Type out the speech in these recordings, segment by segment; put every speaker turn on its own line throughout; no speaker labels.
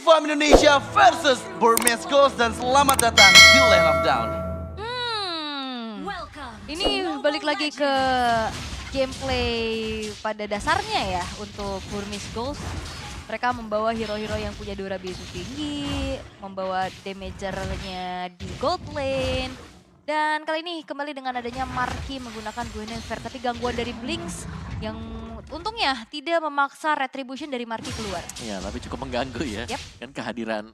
Farm Indonesia versus Burmese Ghost dan selamat datang di Land of Down.
Ini balik lagi ke gameplay pada dasarnya ya untuk Burmese Ghost. Mereka membawa hero-hero yang punya durability tinggi, membawa damagernya di gold lane. Dan kali ini kembali dengan adanya Marky menggunakan Guinevere, tapi gangguan dari Blinks yang untungnya tidak memaksa retribution dari Marky keluar.
Iya, tapi cukup mengganggu ya.
Yep.
Kan kehadiran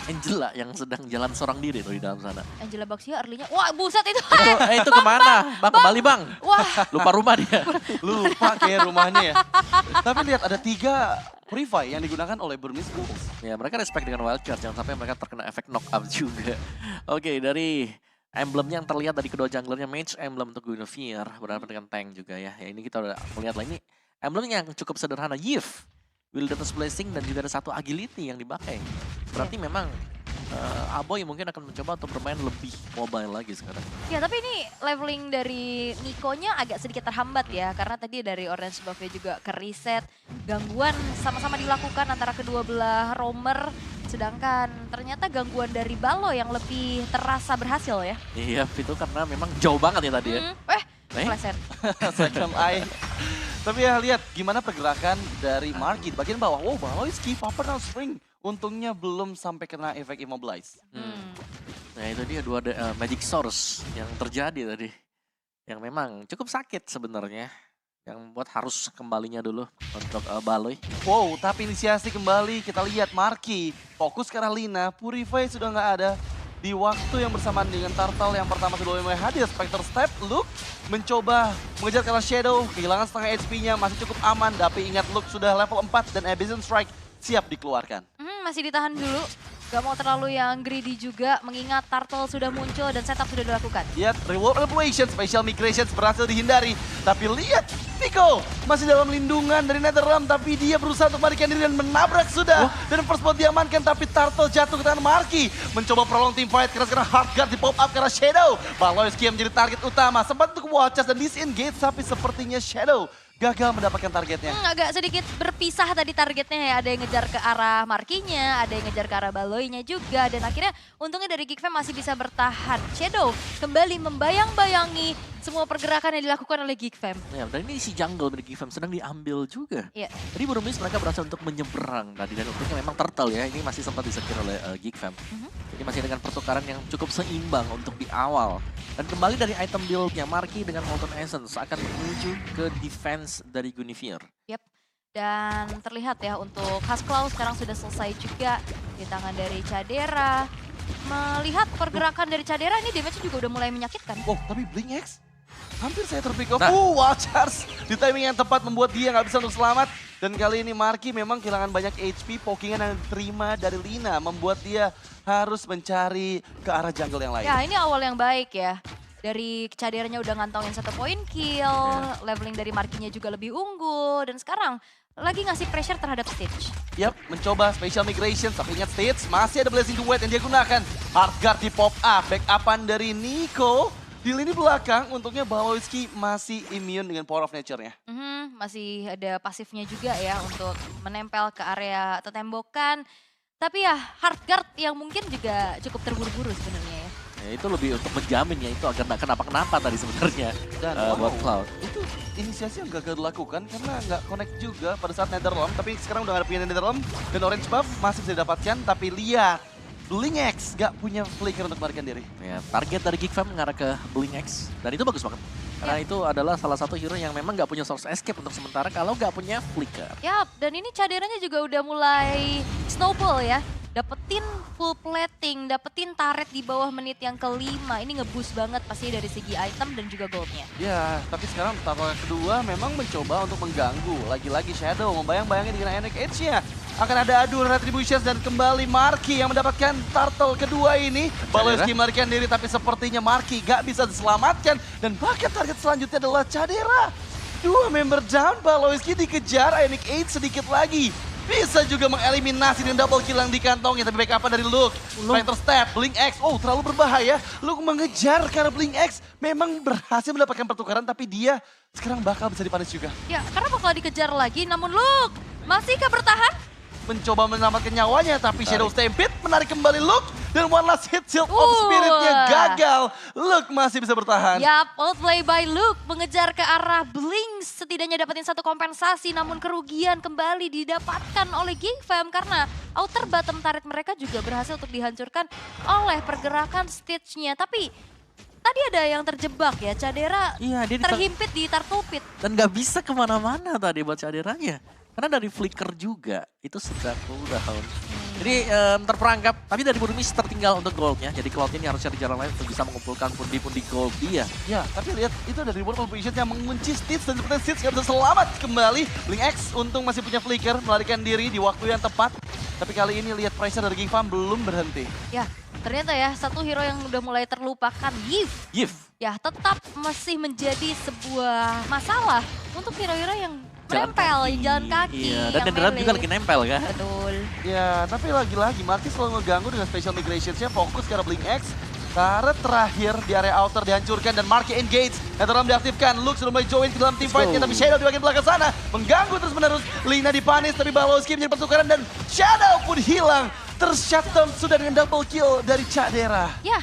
Angela yang sedang jalan seorang diri tuh di dalam sana.
Angela Baxia early-nya, wah buset itu.
Itu kemana? Bang, kembali bang.
Wah.
Lupa rumah dia.
Lupa kayak rumahnya ya. Tapi lihat ada 3 Purify yang digunakan oleh Burmese Ghost.
Ya, mereka respect dengan wildcard, jangan sampai mereka terkena efek knock-up juga. Oke, dari emblemnya yang terlihat dari kedua junglernya, Mage Emblem untuk Guinevere, berhadapan dengan tank juga ya. Ya ini kita udah melihat lah, ini emblem yang cukup sederhana, Yif, Wilderness Blessing, dan juga ada 1 agility yang dipakai. Berarti memang Aboy mungkin akan mencoba untuk bermain lebih mobile lagi sekarang.
Ya tapi ini leveling dari Niko-nya agak sedikit terhambat ya. Karena tadi dari Orange Buff-nya juga ke reset. Gangguan sama-sama dilakukan antara kedua belah roamer. Sedangkan ternyata gangguan dari Balo yang lebih terasa berhasil ya.
Iya, itu karena memang jauh banget ya tadi ya.
Keleset.
Second eye. Tapi ya lihat gimana pergerakan dari Marky di bagian bawah. Wow, Baloyski, Papa now spring. Untungnya belum sampai kena efek immobilize.
Nah itu dia dua magic source yang terjadi tadi. Yang memang cukup sakit sebenarnya. Yang membuat harus kembalinya dulu untuk Baloy.
Wow, tapi inisiasi kembali kita lihat Marky. Fokus ke arah Lina, Purify sudah nggak ada. Di waktu yang bersamaan dengan Turtle yang pertama sudah mulai hadir, Spectre Step, Luke mencoba mengejar ke arah Shadow, kehilangan setengah HP-nya, masih cukup aman. Tapi ingat Luke sudah level 4 dan Abyssal Strike siap dikeluarkan.
Masih ditahan dulu. Gak mau terlalu yang greedy juga mengingat Turtle sudah muncul dan setup sudah dilakukan.
Lihat, reward evaluation, special migrations berhasil dihindari. Tapi lihat, Nico masih dalam lindungan dari Netherrealm, tapi dia berusaha untuk melarikan diri dan menabrak sudah. Dan first blood diamankan, tapi Turtle jatuh ke tangan Marky. Mencoba prolong team fight, karena Hardguard di pop up karena Shadow. Baloyski yang menjadi target utama, sempat untuk watch dan disengage, tapi sepertinya Shadow gagal mendapatkan targetnya.
Agak sedikit berpisah tadi targetnya ya. Ada yang ngejar ke arah Marky-nya, ada yang ngejar ke arah Baloy-nya juga. Dan akhirnya untungnya dari Geekfam masih bisa bertahan. Shadow kembali membayang-bayangi semua pergerakan yang dilakukan oleh Geekfam.
Ya, dan ini si jungle dari Gifam sedang diambil juga.
Iya.
Jadi Burmese mereka berhasil untuk menyeberang tadi. Dan untungnya memang Turtle ya, ini masih sempat disekir oleh Geekfam. Jadi masih dengan pertukaran yang cukup seimbang untuk di awal. Dan kembali dari item build-nya, Marky dengan Molten Essence akan menuju ke defense dari Guinevere.
Yap. Dan terlihat ya untuk Hasclaw sekarang sudah selesai juga di tangan dari Cadera. Melihat pergerakan dari Cadera ini damage-nya juga udah mulai menyakitkan.
Oh, tapi Blink X hampir saya terpick off. Wild Charge di timing yang tepat membuat dia nggak bisa untuk selamat. Dan kali ini Marky memang kehilangan banyak HP, pokingan yang diterima dari Lina membuat dia harus mencari ke arah jungle yang lain.
Ya ini awal yang baik ya. Dari Caderanya udah ngantongin 1 point kill, leveling dari Marky-nya juga lebih unggul. Dan sekarang lagi ngasih pressure terhadap Stitch.
Yap, mencoba special migration, tapi ingat Stitch masih ada Blessing Duet yang dia gunakan. Hardguard di pop up, backupan dari Nico. Di lini belakang, untungnya Baloyski masih immune dengan power of nature-nya.
Masih ada pasifnya juga ya untuk menempel ke area tembokan. Tapi ya Hardguard yang mungkin juga cukup terburu-buru sebenarnya ya.
Ya, itu lebih untuk menjamin ya, itu agar nggak kenapa-kenapa tadi sebenarnya
Dan
buat Cloud.
itu inisiasi yang gagal dilakukan karena nggak connect juga pada saat Netherrealm. Tapi sekarang udah nggak ada punya Netherrealm dan Orange Buff masih bisa didapatkan. Tapi lihat, Blink X nggak punya flicker untuk melarikan diri.
Ya, target dari Geekfam mengarah ke Blink X, dan itu bagus banget. Karena itu adalah salah satu hero yang memang nggak punya source escape untuk sementara kalau nggak punya flicker.
Yap, dan ini Caderanya juga udah mulai snowball ya. Dapetin full plating, dapetin turret di bawah menit yang kelima. Ini nge-boost banget pasti dari segi item dan juga goldnya.
Ya, tapi sekarang Turtle yang kedua memang mencoba untuk mengganggu. Lagi-lagi Shadow membayang-bayangin dengan Enek Edge-nya. Akan ada adu retributions dan kembali Marky yang mendapatkan Turtle kedua ini. Baloyski melarikan diri tapi sepertinya Marky gak bisa diselamatkan. Dan bahkan target selanjutnya adalah Cadera. 2 member down, Baloyski dikejar, Enek Edge sedikit lagi. Bisa juga mengeliminasi dengan double kill yang dikantongnya. Tapi backupan dari Luke. Spectre Step, Blink X. Oh, terlalu berbahaya. Luke mengejar karena Blink X memang berhasil mendapatkan pertukaran. Tapi dia sekarang bakal bisa dipanis juga.
Ya, karena bakal dikejar lagi. Namun Luke, masihkah bertahan?
mencoba menyelamatkan nyawanya. Tapi Shadow Stampede menarik kembali Luke. Dan one last hit Shield of Spirit-nya gagal. Luke masih bisa bertahan.
Yap, outplay by Luke mengejar ke arah Blink. Setidaknya dapetin satu kompensasi, namun kerugian kembali didapatkan oleh GigFam. Karena outer bottom turret mereka juga berhasil untuk dihancurkan oleh pergerakan Stitch-nya. Tapi tadi ada yang terjebak ya, Cadera
Iya, dia
terhimpit di Turtle Pit.
dan nggak bisa kemana-mana tadi buat Caderanya. Karena dari flicker juga, itu sudah cooldown. Jadi terperangkap, tapi dari Burmese tertinggal untuk goldnya. Jadi Cloud ini harus cari jalan lain untuk bisa mengumpulkan pundi-pundi gold dia.
Ya, tapi lihat itu ada reward completion yang mengunci Stitch dan sepertinya Stitch nggak bisa selamat kembali. Blink X untung masih punya flicker, melarikan diri di waktu yang tepat. Tapi kali ini lihat pressure dari GigFam belum berhenti.
Ya, ternyata ya satu hero yang udah mulai terlupakan,
Yif.
ya tetap masih menjadi sebuah masalah untuk hero-hero yang menempel, jalan kaki.
Iya, dan
yang
Netherlands juga
melee.
lagi nempel kan.
Betul.
Ya, tapi lagi-lagi Marquis selalu ngeganggu dengan special migrationsnya, fokus ke arah Blink X. Turret terakhir di area outer dihancurkan dan Marquis engage. Netherlands diaktifkan, Luke sudah mulai join ke dalam team fight-nya, tapi Shadow di bagian belakang sana mengganggu terus-menerus. Lina dipanis, tapi Balowski menjadi pertukaran dan Shadow pun hilang. Tershutdown sudah dengan double kill dari Cadera.
Ya,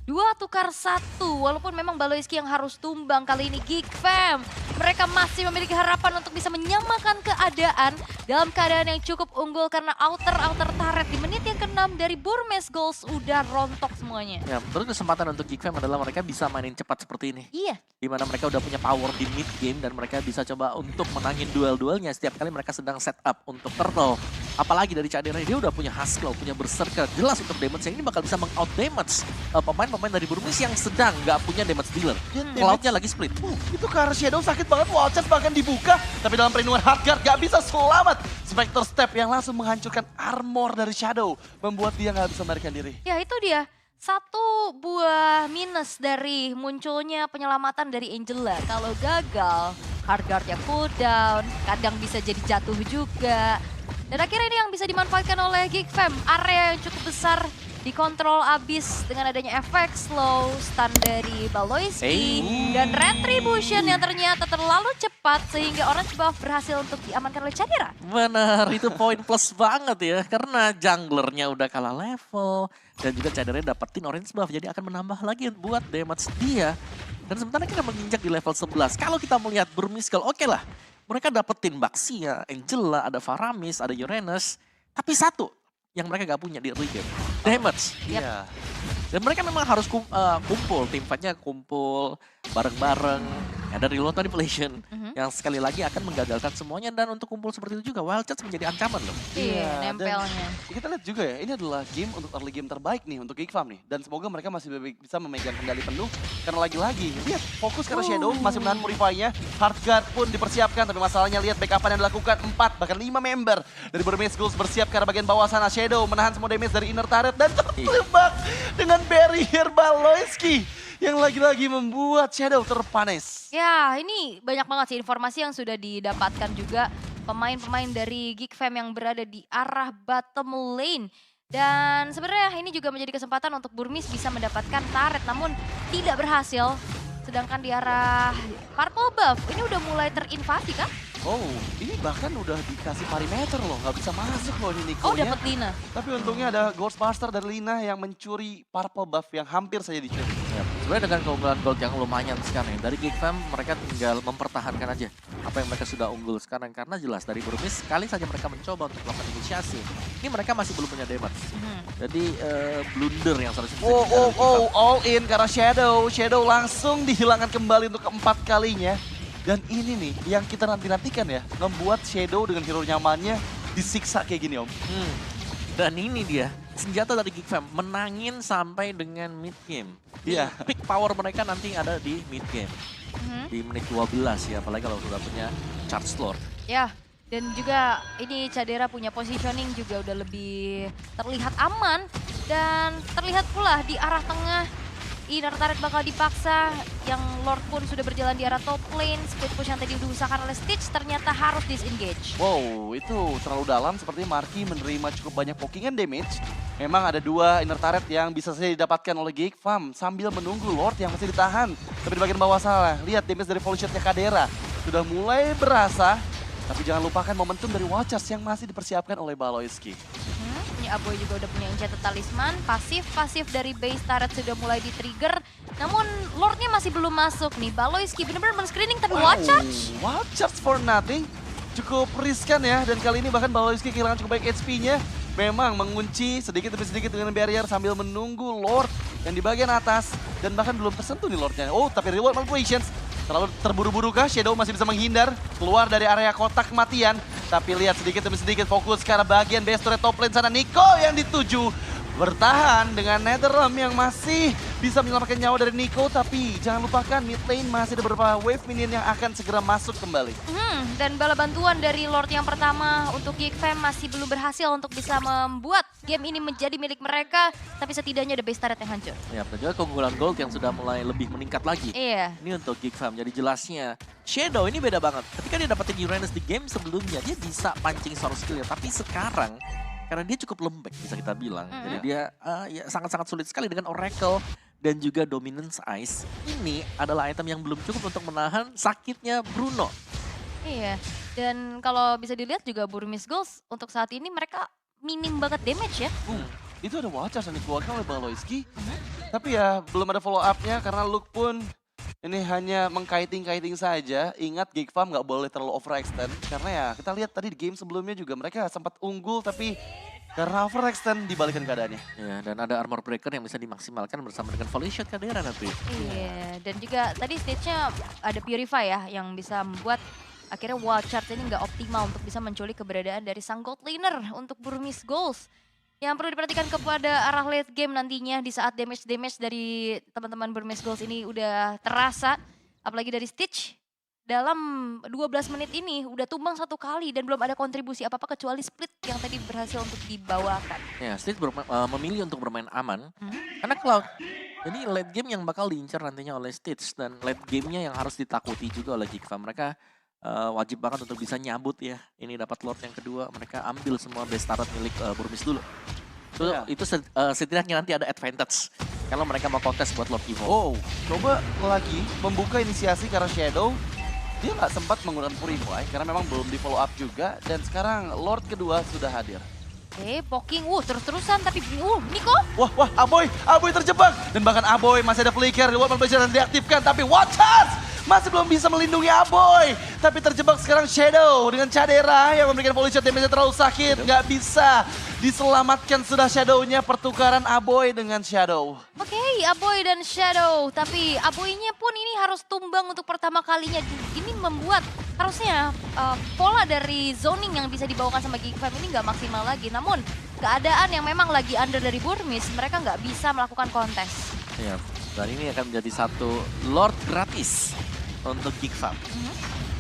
2-1, walaupun memang Balowski yang harus tumbang kali ini GigFam. Mereka masih memiliki harapan untuk bisa menyamakan keadaan dalam keadaan yang cukup unggul karena outer turret di menit yang ke-6 dari Burmese Goals udah rontok semuanya.
Ya, terus kesempatan untuk GigFam adalah mereka bisa mainin cepat seperti ini.
Iya.
Di mana mereka udah punya power di mid game dan mereka bisa coba untuk menangin duel-duelnya setiap kali mereka sedang set up untuk Turtle. Apalagi dari Cadera, dia udah punya Husklaw, punya Berserker. Jelas untuk damage yang ini bakal bisa meng-out damage pemain-pemain dari Burmese yang sedang nggak punya damage dealer. Cloud-nya lagi split.
Itu ke arah Shadow sakit banget, wall chest bahkan dibuka. Tapi dalam perlindungan Hardguard gak bisa selamat. Spectre Step yang langsung menghancurkan armor dari Shadow. Membuat dia gak bisa melarikan diri.
Ya itu dia. Satu buah minus dari munculnya penyelamatan dari Angela. Kalau gagal, Hardguard-nya cooldown, kadang bisa jadi jatuh juga. Dan akhirnya ini yang bisa dimanfaatkan oleh GigFam. Area yang cukup besar dikontrol abis dengan adanya efek slow, stun dari Balowski, dan Retribution yang ternyata terlalu cepat sehingga Orange Buff berhasil untuk diamankan oleh Cadera.
Benar, itu poin plus banget ya. Karena junglernya udah kalah level. Dan juga Cadera dapetin orange buff, jadi akan menambah lagi buat damage dia. Dan sementara kita menginjak di level 11. Kalau kita melihat Burmese Gold, oke lah. Mereka dapetin Baxia, Angela, ada Faramis, ada Uranus. Tapi satu yang mereka gak punya di early game, damage.
Iya.
Dan mereka memang harus kumpul, tim fight-nya kumpul bareng-bareng. Ada reload manipulation yang sekali lagi akan menggagalkan semuanya, dan untuk kumpul seperti itu juga Wild Chats menjadi ancaman loh.
Iya,
dan
nempelnya.
kita lihat juga ya, ini adalah game untuk early game terbaik nih untuk GigFam nih. Dan semoga mereka masih bisa memegang kendali penuh. Karena lagi-lagi, lihat fokus karena Shadow masih menahan Purify-nya. Hardguard pun dipersiapkan, tapi masalahnya lihat backup-an yang dilakukan 4 bahkan 5 member dari Burmese Goals bersiap ke arah bagian bawah sana. Shadow menahan semua damage dari inner turret dan terjebak dengan barrier Balowski yang lagi-lagi membuat Shadow terpanis.
Ya, ini banyak banget sih informasi yang sudah didapatkan juga pemain-pemain dari GigFam yang berada di arah bottom lane. Dan sebenarnya ini juga menjadi kesempatan untuk Burmese bisa mendapatkan turret, namun tidak berhasil. Sedangkan di arah Purple Buff, ini udah mulai terinvasi kan?
Oh, ini bahkan udah dikasih perimeter loh, nggak bisa masuk loh ini Niko.
Oh, dapat Lina.
Tapi untungnya ada Ghostbuster dari Lina yang mencuri Purple Buff yang hampir saja dicuri.
Ya, sebenarnya dengan keunggulan gold yang lumayan sekarang ya, dari GigFam mereka tinggal mempertahankan aja apa yang mereka sudah unggul sekarang. Karena jelas dari Burmese, sekali saja mereka mencoba untuk melakukan inisiasi, ini mereka masih belum punya damage. Jadi blunder yang seharusnya bisa
All in karena Shadow. Shadow langsung dihilangkan kembali untuk keempat kalinya. Dan ini nih yang kita nanti-nantikan ya, membuat Shadow dengan hero nyamannya disiksa kayak gini Om.
Dan ini dia, senjata dari GigFam menangin sampai dengan mid game.
Iya.
Peak power mereka nanti ada di mid game. Di menit 12 ya, apalagi kalau sudah punya charge lord.
Ya, dan juga ini Cadera punya positioning juga udah lebih terlihat aman. Dan terlihat pula di arah tengah, inner turret bakal dipaksa, yang Lord pun sudah berjalan di arah top lane. Split push yang tadi diusahakan oleh Stitch ternyata harus disengage.
Wow, itu terlalu dalam. Sepertinya Marquis menerima cukup banyak pokingan damage. Memang ada 2 inner turret yang bisa saja didapatkan oleh GigFam sambil menunggu Lord yang masih ditahan. Tapi di bagian bawah salah, lihat damage dari volley shot-nya Cadera. Sudah mulai berasa. Tapi jangan lupakan momentum dari Watchers yang masih dipersiapkan oleh Baloyski.
Ini Aboy juga udah punya Enchanted Talisman, pasif dari base turret sudah mulai di-trigger. Namun Lordnya masih belum masuk nih. Baloyski benar-benar men-screening tapi Watchers.
Watchers for nothing. Cukup riskan ya, dan kali ini bahkan Baloyski kehilangan cukup baik HP-nya. Memang mengunci sedikit demi sedikit dengan barrier sambil menunggu Lord yang di bagian atas. Dan bahkan belum tersentuh nih Lordnya. Oh, tapi reward manipulations. Terlalu terburu-buru kah? Shadow masih bisa menghindar. Keluar dari area kotak kematian. Tapi lihat sedikit demi sedikit fokus ke arah bagian base turret top lane sana. Nico yang dituju. Bertahan dengan Netherrealm yang masih bisa menyelamatkan nyawa dari Nico. Tapi jangan lupakan mid lane masih ada beberapa wave minion yang akan segera masuk kembali.
Dan bala bantuan dari Lord yang pertama untuk Geek Fam masih belum berhasil untuk bisa membuat game ini menjadi milik mereka. Tapi setidaknya ada base turret yang hancur.
Ya, dan juga keunggulan gold yang sudah mulai lebih meningkat lagi.
Iya.
Ini untuk Geek Fam, jadi jelasnya Shadow ini beda banget. Ketika dia dapetin Uranus di game sebelumnya, dia bisa pancing source skill-nya. Tapi sekarang, karena dia cukup lembek bisa kita bilang. Jadi dia ya sangat-sangat sulit sekali dengan Oracle dan juga Dominance Ice. Ini adalah item yang belum cukup untuk menahan sakitnya Bruno.
Iya, dan kalau bisa dilihat juga Burmese Ghost untuk saat ini mereka minim banget damage ya.
Itu ada Watchers yang dikeluarkan oleh Baloyski. Tapi ya belum ada follow up-nya karena Luke pun ini hanya mengkiting-kiting saja. Ingat Geek Farm nggak boleh terlalu overextend. Karena ya kita lihat tadi di game sebelumnya juga mereka sempat unggul tapi karena overextend dibalikan keadaannya.
Ya, dan ada armor breaker yang bisa dimaksimalkan bersama dengan volley shot Kadera nanti.
Iya, dan juga tadi stage-nya ada Purify ya yang bisa membuat akhirnya Watchers ini nggak optimal untuk bisa menculik keberadaan dari sang gold laner untuk Burmese Ghost. Yang perlu diperhatikan kepada arah late game nantinya di saat damage dari teman-teman Burmese Ghost ini udah terasa. Apalagi dari Stitch dalam 12 menit ini udah tumbang 1 kali dan belum ada kontribusi apa-apa kecuali split yang tadi berhasil untuk dibawakan.
Ya, Stitch memilih untuk bermain aman karena Cloud. Jadi late game yang bakal diincar nantinya oleh Stitch dan late gamenya yang harus ditakuti juga oleh Geek Fam. Mereka wajib banget untuk bisa nyambut ya. Ini dapat Lord yang kedua, mereka ambil semua base turret milik Burmese dulu. Itu setidaknya nanti ada advantage kalau mereka mau kontes buat Lord Evo.
Oh, coba lagi membuka inisiasi karena Shadow. Dia nggak sempat menggunakan Purify karena memang belum di follow up juga. Dan sekarang Lord kedua sudah hadir.
Poking, terus-terusan tapi Nico.
Wah, Aboy terjebak. Dan bahkan Aboy masih ada flicker, reward manipulation diaktifkan. Tapi Watchers masih belum bisa melindungi Aboy. Tapi terjebak sekarang Shadow dengan Cadera yang memberikan volley shot damage terlalu sakit. Nggak bisa diselamatkan sudah Shadow-nya, pertukaran Aboy dengan Shadow.
Oke, Aboy dan Shadow. Tapi Aboy-nya pun ini harus tumbang untuk pertama kalinya. Ini membuat harusnya pola dari zoning yang bisa dibawakan sama Geek Fam ini nggak maksimal lagi. Namun keadaan yang memang lagi under dari Burmese, mereka nggak bisa melakukan kontes.
Ya, dan ini akan menjadi satu Lord gratis untuk Geek Fam.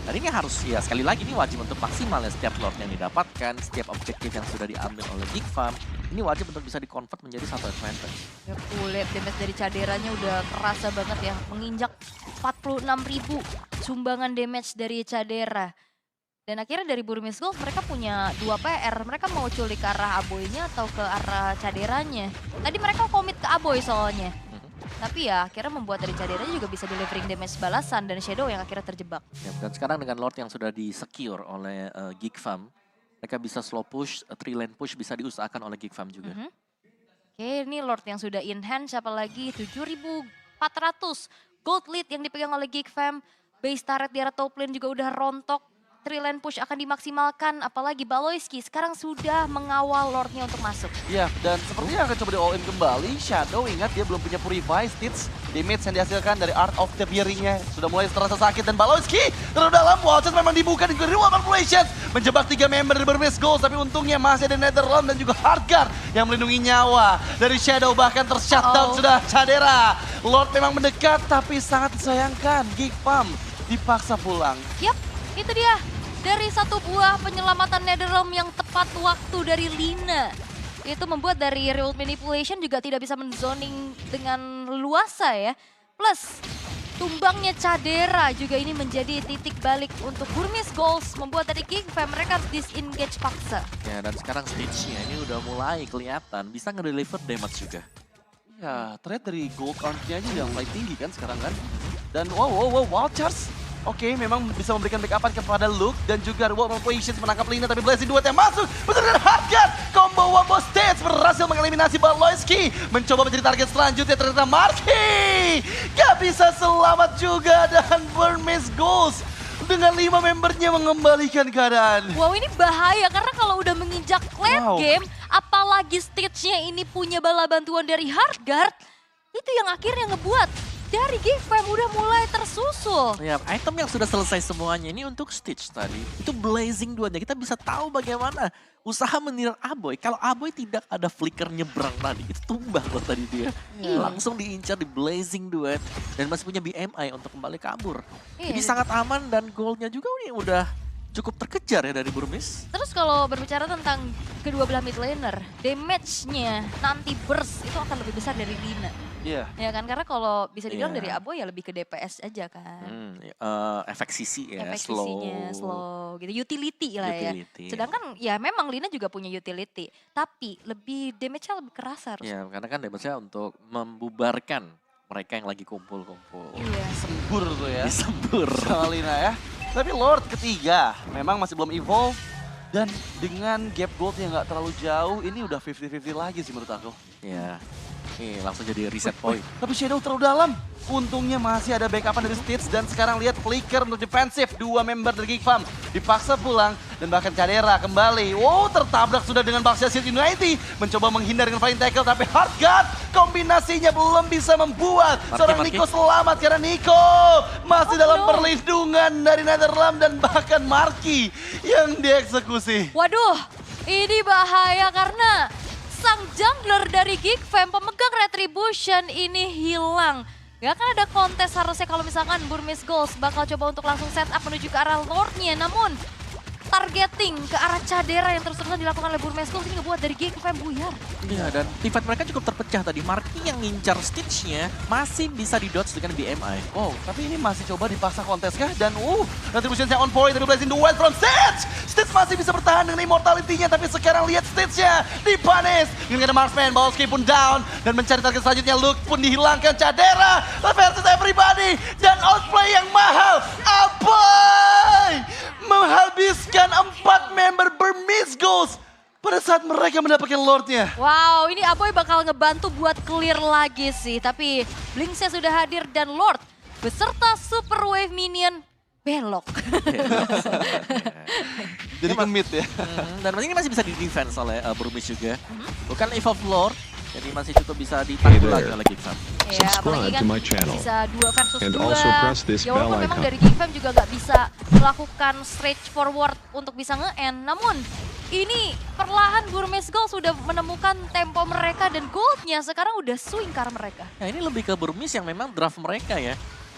Dan ini harus ya sekali lagi ini wajib untuk maksimal ya setiap Lord yang didapatkan, setiap objektif yang sudah diambil oleh Geek Fam. Ini wajib untuk bisa di-convert menjadi satu advantage.
Ya kulit damage dari Caderanya udah kerasa banget ya. Menginjak 46.000 sumbangan damage dari Cadera. Dan akhirnya dari Burmese Ghost mereka punya 2 PR. Mereka mau culik ke arah Aboy-nya atau ke arah Caderanya. Tadi mereka komit ke Aboy soalnya. Tapi ya akhirnya membuat dari Cadera juga bisa delivering damage balasan dan Shadow yang akhirnya terjebak.
Ya, dan sekarang dengan Lord yang sudah di-secure oleh Geek Fam, mereka bisa slow push, 3 lane push bisa diusahakan oleh Geek Fam juga.
Oke, ini Lord yang sudah in hand, siapa lagi? 7.400 gold lead yang dipegang oleh Geek Fam. Base turret di arah top lane juga udah rontok. 3 lane push akan dimaksimalkan, apalagi Baloyski sekarang sudah mengawal Lordnya untuk masuk.
Ya, dan sepertinya akan coba di all in kembali. Shadow ingat dia belum punya Purify, Stitch. Damage yang dihasilkan dari Art of the Bearing-nya sudah mulai terasa sakit. Dan Baloyski terlalu dalam, Watchers memang dibuka dengan reward manipulations. Menjebak 3 member dari Burmese Ghost, tapi untungnya masih ada Netherrealm dan juga Hardguard yang melindungi nyawa dari Shadow. Bahkan tershutdown sudah Cadera. Lord memang mendekat, tapi sangat disayangkan. Geek Fam dipaksa pulang.
Yap, itu dia. Dari satu buah penyelamatan Netherrealm yang tepat waktu dari Lina. Itu membuat dari reward manipulation juga tidak bisa menzoning dengan luasa ya. Plus tumbangnya Cadera juga ini menjadi titik balik untuk Burmese Ghost. Membuat dari Geek Fam mereka disengage paksa.
Ya, dan sekarang stage-nya ini udah mulai kelihatan bisa ngedeliver damage juga.
Ya, trade dari gold count-nya aja udah mulai tinggi kan sekarang kan. Dan wow, Watchers Oke, memang bisa memberikan backupan kepada Luke dan juga World of Equations menangkap Lina, tapi Blazing Duet yang masuk betul dengan Hardguard. Combo Wombo Stage berhasil mengeliminasi Baloyski. Mencoba menjadi target selanjutnya ternyata Marky. Gak bisa selamat juga dan Burmese Ghost dengan 5 membernya mengembalikan keadaan.
Wow, ini bahaya karena kalau udah menginjak late game, apalagi stage-nya ini punya bala bantuan dari Hardguard, itu yang akhirnya ngebuat dari GiveFam udah mulai tersusul.
Ya, item yang sudah selesai semuanya ini untuk Stitch tadi. Itu Blazing Duetnya. Kita bisa tahu bagaimana usaha menirang Aboy. Kalau Aboy tidak ada flicker nyebrang tadi, itu tumbang loh tadi dia. Langsung diincar di Blazing Duet. Dan masih punya BMI untuk kembali kabur. Jadi sangat aman dan goalnya juga ini udah cukup terkejar ya dari Burmese.
Terus kalau berbicara tentang kedua belah mid laner, damage-nya nanti burst itu akan lebih besar dari Lina.
Iya.
Ya kan, karena kalau bisa dibilang dari Aboy ya lebih ke DPS aja kan.
Efek sisi ya,
Efek sisinya slow gitu, utility lah ya. Sedangkan ya memang Lina juga punya utility, tapi lebih damage-nya lebih kerasa harus.
Ya, karena kan damage-nya untuk membubarkan mereka yang lagi kumpul-kumpul.
Iya.
Sembur tuh ya.
Disembur.
Sama Lina ya. Tapi Lord ketiga memang masih belum evolve. Dan dengan gap gold yang gak terlalu jauh, ini udah 50-50 lagi sih menurut aku.
Ya, nih langsung jadi reset point.
Tapi Shadow terlalu dalam. Untungnya masih ada backupan dari Stitch dan sekarang lihat flicker untuk defensif. 2 member dari GiveFam dipaksa pulang dan bahkan Cadera kembali. Wow, tertabrak sudah dengan Baxia Shield Unity. Mencoba menghindar dengan Flying Tackle tapi Hardguard kombinasinya belum bisa membuat seorang Nico selamat karena Nico masih dalam perlindungan dari Netherrealm dan bahkan Marky yang dieksekusi.
Waduh, ini bahaya karena sang jungler dari GiveFam pemegang Retribution ini hilang. Gak akan ada kontes harusnya kalau misalkan Burmese Ghost bakal coba untuk langsung set up menuju ke arah Lordnya. Namun targeting ke arah Cadera yang terus-terusan dilakukan oleh Burmese Ghost ini ngebuat dari GiveFam buyar.
Iya, dan teamfight mereka cukup terpecah tadi. Marky yang ngincar Stitch-nya masih bisa di-dodge dengan BMI.
Wow, tapi ini masih coba dipaksa kontes kah? Dan Retribution-nya on point, tapi Blazing Duet from Stitch! Stitch masih bisa bertahan dengan immortality-nya, tapi sekarang lihat Stitch-nya dipunish. Dengan ada Marksman, Baloski pun down, dan mencari target selanjutnya, Luke pun dihilangkan. Cadera versus everybody, dan outplay yang mahal. Aboy menghabiskan 4 member Burmese Ghost pada saat mereka mendapatkan Lordnya.
Wow, ini Aboy bakal ngebantu buat clear lagi sih. Tapi Blinksnya sudah hadir dan Lord beserta Super Wave Minion belok.
Jadi kemit ya.
Dan ini masih bisa di-defense oleh Burmese juga. Bukan Evolve Lord, jadi masih cukup bisa ditanggul lagi oleh GiveFam.
Ya, apalagi kan bisa 2 versus 2. Ya walaupun memang dari
icon.
GiveFam juga nggak bisa melakukan stretch forward untuk bisa nge-end. Namun ini perlahan Burmese Gold sudah menemukan tempo mereka dan goldnya sekarang udah swing ke arah mereka.
Nah ini lebih ke Burmese yang memang draft mereka ya.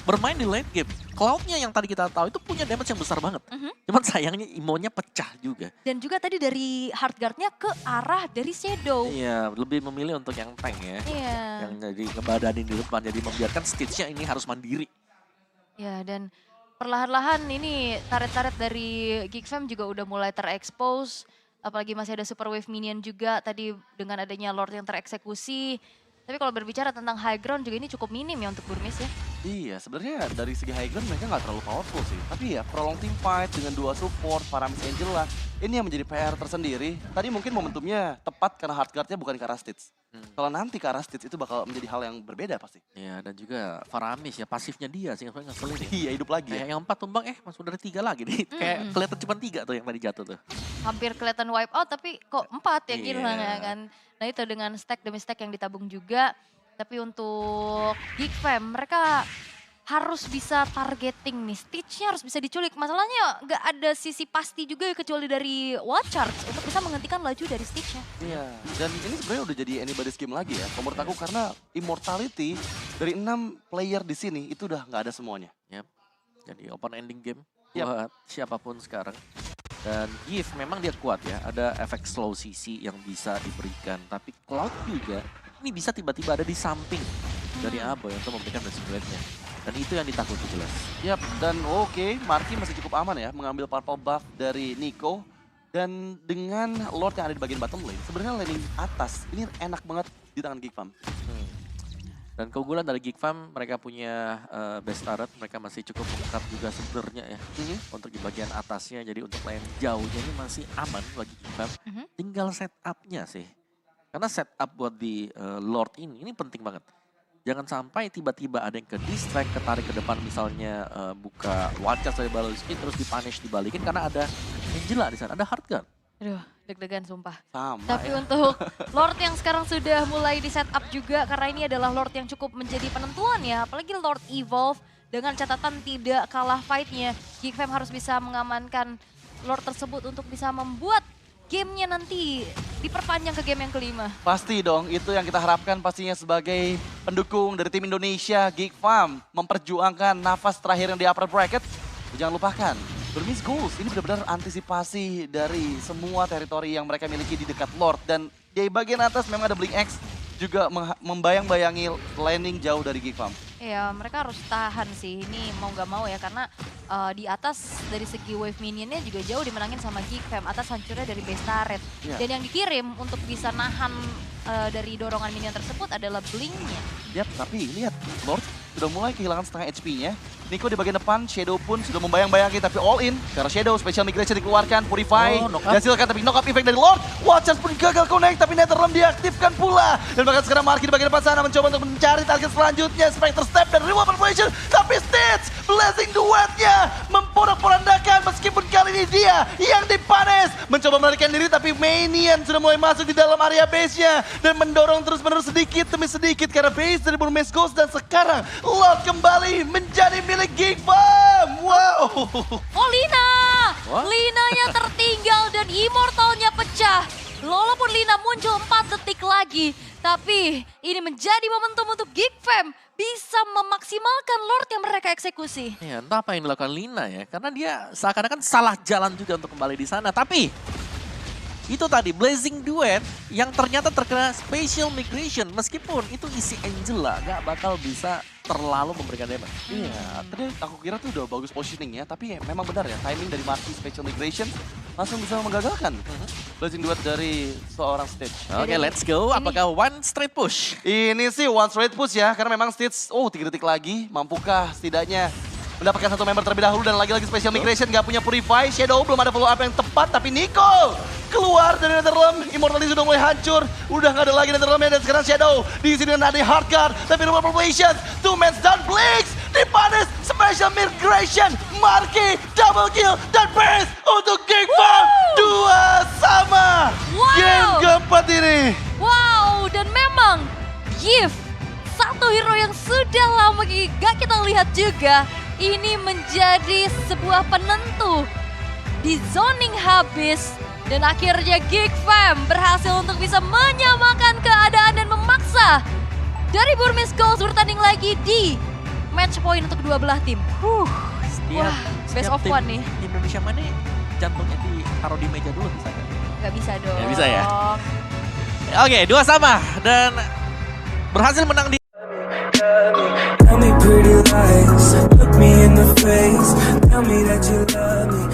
Bermain di late game. Cloud-nya yang tadi kita tahu itu punya damage yang besar banget. Cuman sayangnya imonya pecah juga.
Dan juga tadi dari Hardguard-nya ke arah dari Shadow.
Iya, lebih memilih untuk yang tank ya.
Iya.
Yang jadi ngebadanin di depan, jadi membiarkan Stitch-nya ini harus mandiri.
Ya, dan perlahan-lahan ini taret-taret dari GiveFam juga udah mulai terekspos. Apalagi masih ada Super Wave Minion juga tadi dengan adanya Lord yang tereksekusi. Tapi kalau berbicara tentang high ground juga ini cukup minim ya untuk Burmese ya.
Iya, sebenarnya dari segi high ground mereka nggak terlalu powerful sih. Tapi ya prolong team fight dengan 2 support, Paramis Angela, ini yang menjadi PR tersendiri. Tadi mungkin momentumnya tepat karena Hardguard-nya bukan ke arah Stitch. Kalau nanti ke arah Stitch itu bakal menjadi hal yang berbeda pasti.
Iya, dan juga Faramis ya, pasifnya dia sih yang ngeselin.
Iya, hidup lagi ya.
Kayak yang 4 tumbang, masuk dari 3 lagi nih. Kayak kelihatan cuma 3 tuh yang tadi jatuh tuh.
Hampir kelihatan wipe out tapi kok 4 yang hilang
Iya.
ya kan. Nah itu dengan stack demi stack yang ditabung juga. Tapi untuk GiveFam mereka harus bisa targeting nih. Stitch-nya harus bisa diculik. Masalahnya nggak ada sisi pasti juga ya kecuali dari Watchards untuk bisa menghentikan laju dari Stitch-nya.
Iya, dan ini sebenarnya udah jadi anybody's game lagi ya. Menurut aku karena immortality dari 6 player di sini itu udah nggak ada semuanya.
Yap. Jadi open ending game
Yap.
buat siapapun sekarang. Dan Give memang dia kuat ya, ada efek slow CC yang bisa diberikan. Tapi Cloud juga ini bisa tiba-tiba ada di samping dari Aboy untuk memberikan blessing blade-nya. Dan itu yang ditakuti jelas.
Yap, dan oke, Marky masih cukup aman ya mengambil purple buff dari Nico. Dan dengan Lord yang ada di bagian bottom lane, sebenarnya laning atas ini enak banget di tangan GiveFam.
Dan keunggulan dari Geek Fam, mereka punya base turret, mereka masih cukup lengkap juga sebenarnya ya. Untuk di bagian atasnya, jadi untuk lane jauhnya ini masih aman bagi Geek Fam. Tinggal setupnya sih. Karena setup buat di Lord ini penting banget. Jangan sampai tiba-tiba ada yang ke distract, ketarik ke depan misalnya buka Wachas dari Baloski terus dipunish dibalikin karena ada Angela di sana, ada Hardgun.
Aduh, deg-degan sumpah.
Sama
Tapi
ya.
untuk Lord yang sekarang sudah mulai di setup juga karena ini adalah Lord yang cukup menjadi penentuan ya. Apalagi Lord Evolve dengan catatan tidak kalah fightnya. Geek Fam harus bisa mengamankan Lord tersebut untuk bisa membuat gamenya nanti diperpanjang ke game yang kelima.
Pasti dong, itu yang kita harapkan pastinya sebagai pendukung dari tim Indonesia, Geek Fam memperjuangkan nafas terakhir yang di upper bracket. Jangan lupakan, Burmese Goals ini benar-benar antisipasi dari semua teritori yang mereka miliki di dekat Lord. Dan di bagian atas memang ada Blink X juga membayang-bayangi landing jauh dari Geek Fam.
Ya mereka harus tahan sih, ini mau gak mau ya karena di atas dari segi wave minionnya juga jauh dimenangin sama Geek Fam. Atas hancurnya dari base turret. Dan yang dikirim untuk bisa nahan dari dorongan minion tersebut adalah Blink-nya.
Yap, tapi lihat Lord sudah mulai kehilangan setengah HP-nya. Nico di bagian depan, Shadow pun sudah membayang-bayangi tapi all in. Karena Shadow special migration dikeluarkan, Purify, dihasilkan tapi knock up effect dari Lord. Watchers pun gagal connect tapi Netherrealm diaktifkan pula. Dan bahkan sekarang Marky di bagian depan sana mencoba untuk mencari target selanjutnya. Spectre Step dan Reward Preparation. Tapi Stitch, Blessing duetnya memporak-porandakan meskipun kali ini dia yang dipanes. Mencoba melarikan diri tapi Minion sudah mulai masuk di dalam area base-nya. Dan mendorong terus-menerus sedikit demi sedikit karena base dari Burmese Ghost. Dan sekarang Lord kembali menjadi milik Geek Fam. Wow.
Oh Lina!
What?
Linanya tertinggal dan Immortalnya pecah. Walaupun Lina muncul 4 detik lagi. Tapi ini menjadi momentum untuk Geek Fam bisa memaksimalkan Lord yang mereka eksekusi.
Ya, entah apa yang dilakukan Lina ya, karena dia seakan-akan salah jalan juga untuk kembali di sana. Tapi itu tadi Blazing Duet yang ternyata terkena Special Migration. Meskipun itu isi Angela, gak bakal bisa terlalu memberikan damage.
Iya, tadi aku kira tuh udah bagus positioningnya, tapi memang benar ya, timing dari Marky Special Migration langsung bisa menggagalkan Blazing Duet dari seorang Stitch.
Oke, let's go. Apakah one straight push?
Ini sih one straight push ya, karena memang Stitch, 3 detik lagi, mampukah setidaknya mendapatkan satu member terlebih dahulu dan lagi-lagi Special Migration gak punya Purify, Shadow belum ada follow up yang tepat, tapi Nico keluar dari Netherrealm, Immortality sudah mulai hancur, udah gak ada lagi Netherrealmnya dan sekarang Shadow diisi dengan ada Hardguard, tapi Rumor Population, 2 Mans dan Blinks, dipanis, Special Migration, Marky, double kill, dan Burst untuk Geek Fam, 2 sama.
Wow.
Game keempat ini.
Wow, dan memang Yif, satu hero yang sudah lama gak kita lihat juga, ini menjadi sebuah penentu di zoning habis. Dan akhirnya Geek Fam berhasil untuk bisa menyamakan keadaan dan memaksa dari Burmese Ghost bertanding lagi di match point untuk kedua belah tim.
Setiap,
Wah, best
setiap
of
tim
one nih.
di Indonesia mana jantungnya ditaruh di meja dulu bisa kan?
Gak bisa dong.
Gak bisa ya? Oke, 2 sama dan berhasil menang di
Tell me pretty lies, look me in the face, tell me that you love me.